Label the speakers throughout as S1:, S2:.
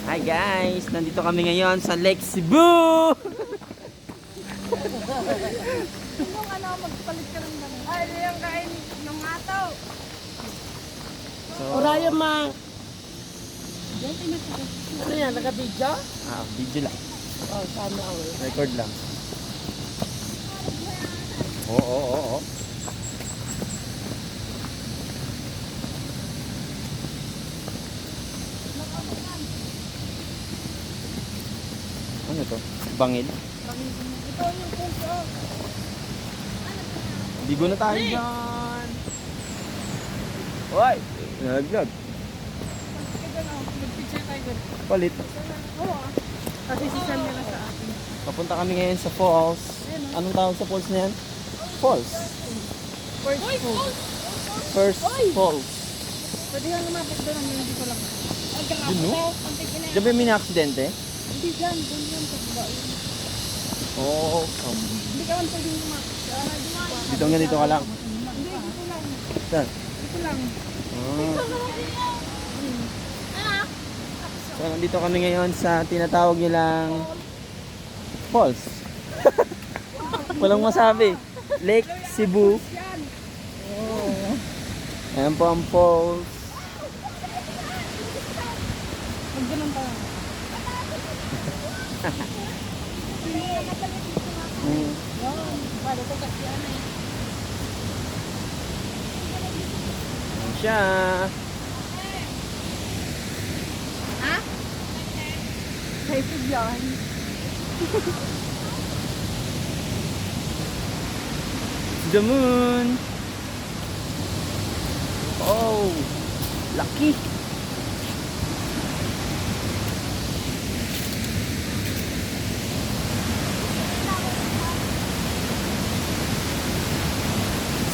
S1: Hi guys, nandito kami ngayon sa Lake Cebu.
S2: Kung ano, magpalit ka ng ganun. Ay, ano yung kain ng ataw?
S3: Oraya ma. Ano yan, naka-video?
S1: Video lang.
S3: Oh, sana ako.
S1: Record lang. Oo. Ano to? Bangil?
S2: Ito yung puso.
S1: Ligo na tayo dyan. Hoy! Nalaglag.
S2: Mag-picture tayo doon.
S1: Palit.
S2: Oo ah. Kasi sisend nila sa akin.
S1: Papunta kami ngayon sa falls. Anong tawag sa falls na yan? Falls.
S2: First food.
S1: First falls.
S2: Pwede nga lumapit doon ang hindi ko lang.
S1: Yun, no? Diyan ba may na-aksidente?
S2: Hindi dyan. Doon yan. Pagba yun.
S1: Oo.
S2: Hindi ka man pwede lumapit.
S1: Dito hanggang dito ka lang.
S2: Hindi, dito lang.
S1: Saan?
S2: Dito lang.
S1: So, nandito kami ngayon sa tinatawag nilang falls. Walang masabi. Lake Cebu.
S2: Yan.
S1: Ayan po ang falls.
S2: Magganong pa lang.
S1: Hmm.
S2: Yan. Balo ko kasi yan eh.
S1: Ayan siya.
S2: Ha? Excited yan.
S1: The moon. Oh, lucky.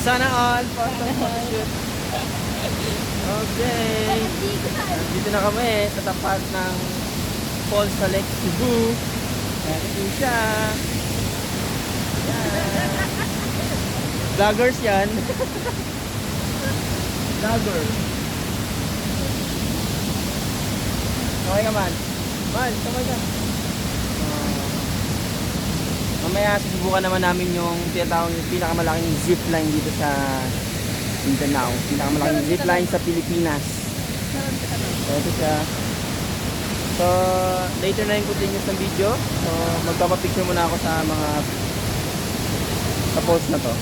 S1: Sana all photoshoot. Okay. Dito na kami sa tapat ng falls sa Lake Cebu. Ayan siya. Yan. Vloggers yan. Vlogger. Okay ka man. Man, kamay ka. Mamaya susubukan naman namin yung tinatawag yung pinakamalaking zipline dito sa Mindanao. Pinakamalaking zipline sa Pilipinas. So, ito siya. So, later na yung continuous ng video. So, magpapapicture muna ako sa mga sa post na to.